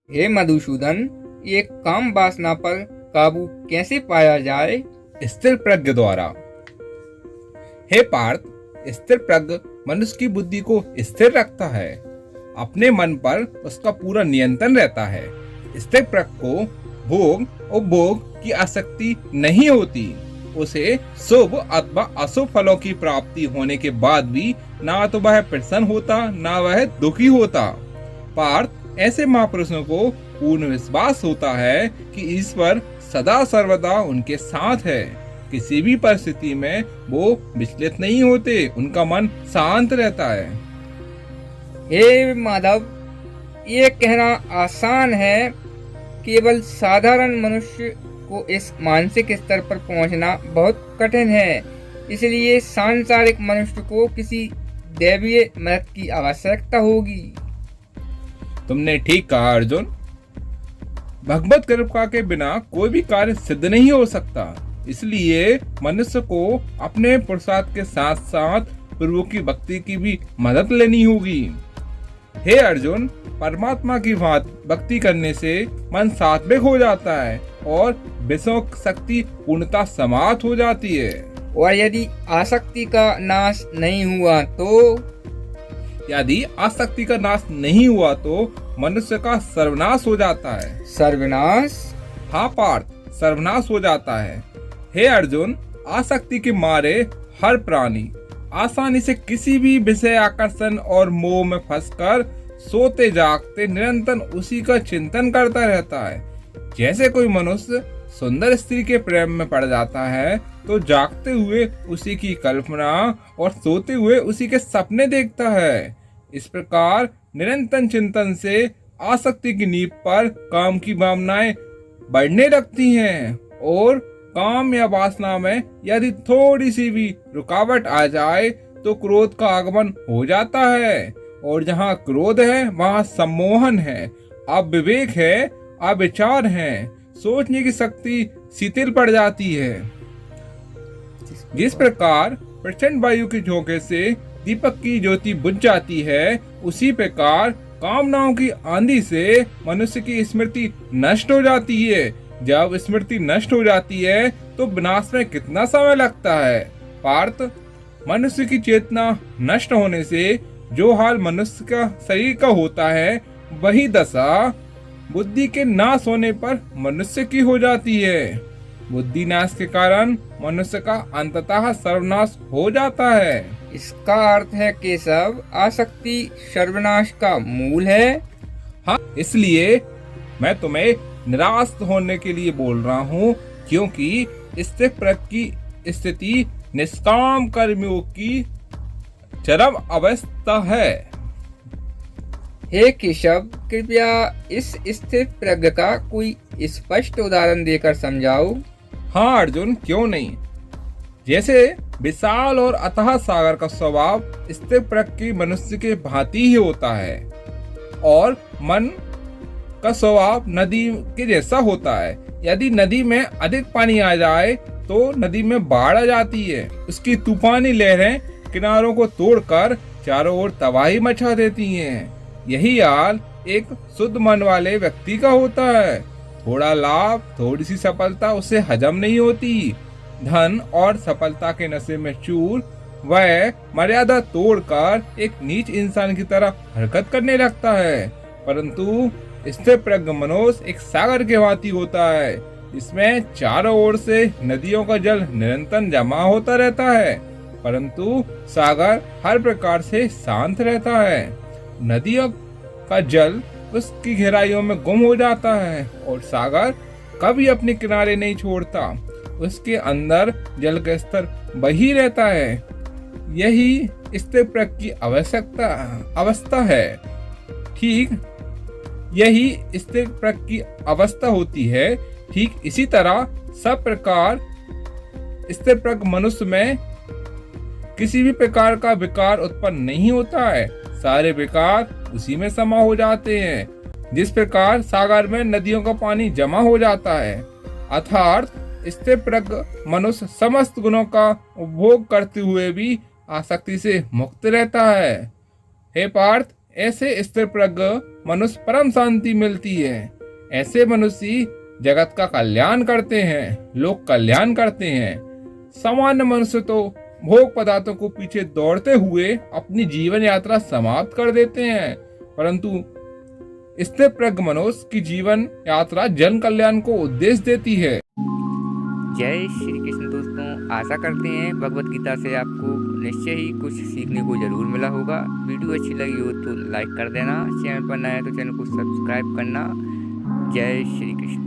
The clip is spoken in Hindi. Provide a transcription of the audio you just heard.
हे मधुसूदन, ये काम वासना पर काबू कैसे पाया जाए? स्थिर प्रज्ञ द्वारा। हे पार्थ, स्थिर प्रज्ञ मनुष्य की बुद्धि को स्थिर रखता है। अपने मन पर उसका पूरा नियंत्रण रहता है। स्थिर प्रज्ञ को भोग और भोग की आसक्ति नहीं होती। उसे शुभ अथवा अशुभ फलों की प्राप्ति होने के बाद भी ना तो वह प्रसन्न होता, ना वह दुखी होता। पार्थ, ऐसे महापुरुषों को पूर्ण विश्वास होता है कि ईश्वर सदा सर्वदा उनके साथ है। किसी भी परिस्थिति में वो विचलित नहीं होते, उनका मन शांत रहता है। हे माधव, ये कहना आसान है, केवल साधारण मनुष्य को इस मानसिक स्तर पर पहुंचना बहुत कठिन है। इसलिए सांसारिक मनुष्य को किसी दैवीय मदद की आवश्यकता होगी। तुमने ठीक कहा अर्जुन। भगवत कृपा के बिना कोई भी कार्य सिद्ध नहीं हो सकता। इसलिए मनुष्य को अपने पुरुषार्थ के साथ साथ प्रभु की भक्ति की भी मदद लेनी होगी। हे अर्जुन, परमात्मा की भक्ति करने से मन सात्विक हो जाता है और विषयों की शक्ति पूर्णता समाप्त हो जाती है। और यदि आसक्ति का नाश नहीं हुआ तो? यदि आसक्ति का नाश नहीं हुआ तो मनुष्य का सर्वनाश हो जाता है। सर्वनाश? हाँ पार्थ, सर्वनाश हो जाता है। हे अर्जुन, आसक्ति के मारे हर प्राणी आसानी से किसी भी विषय आकर्षण और मोह में फंसकर सोते जागते निरंतर उसी का चिंतन करता रहता है। जैसे कोई मनुष्य सुंदर स्त्री के प्रेम में पड़ जाता है तो जागते हुए उसी की कल्पना और सोते हुए उसी के सपने देखता है। इस प्रकार निरंतर चिंतन से आसक्ति की नींव पर काम की भावनाएं बढ़ने लगती हैं और काम या वासना में यदि थोड़ी सी भी रुकावट आ जाए तो क्रोध का आगमन हो जाता है। और जहाँ क्रोध है वहाँ सम्मोहन है, अविवेक है, अविचार है, सोचने की शक्ति शिथिल पड़ जाती है। जिस प्रकार प्रचंड वायु के झोंके से दीपक की ज्योति बुझ जाती है, उसी प्रकार कामनाओं की आंधी से मनुष्य की स्मृति नष्ट हो जाती है। जब स्मृति नष्ट हो जाती है तो विनाश में कितना समय लगता है। पार्थ, मनुष्य की चेतना नष्ट होने से जो हाल मनुष्य का शरीर का होता है, वही दशा बुद्धि के नाश होने पर मनुष्य की हो जाती है। बुद्धि नाश के कारण मनुष्य का अंततः सर्वनाश हो जाता है। इसका अर्थ है कि सब आसक्ति सर्वनाश का मूल है। हाँ, इसलिए मैं तुम्हें निराश होने के लिए बोल रहा हूँ, क्योंकि स्थिर प्रज्ञ की स्थिति निष्काम कर्मियों की चरम अवस्था है। हे केशव, कृपया इस स्थिर प्रज्ञ का कोई स्पष्ट उदाहरण देकर समझाओ। हाँ अर्जुन, क्यों नहीं। जैसे विशाल और अथाह सागर का स्वभाव स्थिर प्रज्ञ की मनुष्य के भांति ही होता है और मन का स्वभाव नदी के जैसा होता है। यदि नदी में अधिक पानी आ जाए तो नदी में बाढ़ आ जाती है। उसकी तूफानी लहरें किनारों को तोड़कर चारों ओर तबाही मचा देती हैं। यही हाल एक शुद्ध मन वाले व्यक्ति का होता है। थोड़ा लाभ, थोड़ी सी सफलता उसे हजम नहीं होती। धन और सफलता के नशे में चूर वह मर्यादा तोड़कर एक नीच इंसान की तरह हरकत करने लगता है। परंतु स्थिर प्रज्ञ मनुष्य एक सागर के भांति होता है। इसमें चारों ओर से नदियों का जल निरंतर जमा होता रहता है, परंतु सागर हर प्रकार से शांत रहता है। नदियों का जल उसकी गहराइयों में गुम हो जाता है और सागर कभी अपने किनारे नहीं छोड़ता। उसके अंदर जल का स्तर वही रहता है। यही स्थिर प्रज्ञ की अवस्था है। ठीक यही स्थिर प्रज्ञ की अवस्था होती है। ठीक इसी तरह सब प्रकार स्थिर प्रज्ञ मनुष्य में किसी भी प्रकार का विकार उत्पन्न नहीं होता है। सारे विकार उसी में समा हो जाते हैं। जिस प्रकार सागर में नदियों का पानी जमा हो जाता है, अर्थात स्थिर प्रज्ञ मनुष्य समस्त गुणों का उपभोग करते हुए भी आसक्ति से मुक्त रहता है। हे पार्थ, ऐसे स्थिर प्रज्ञ मनुष्य परम शांति मिलती है। ऐसे मनुष्य जगत का कल्याण करते हैं, लोक कल्याण करते हैं। सामान्य मनुष्य तो भोग पदार्थों को पीछे दौड़ते हुए अपनी जीवन यात्रा समाप्त कर देते हैं, परंतु स्थिर प्रज्ञ मनुष्य की जीवन यात्रा जन कल्याण को उद्देश्य देती है। जय श्री कृष्ण दोस्तों, आशा करते हैं भगवत गीता से आपको निश्चय ही कुछ सीखने को जरूर मिला होगा। वीडियो अच्छी लगी हो तो लाइक कर देना, चैनल पर नया है तो चैनल को सब्सक्राइब करना। जय श्री कृष्ण।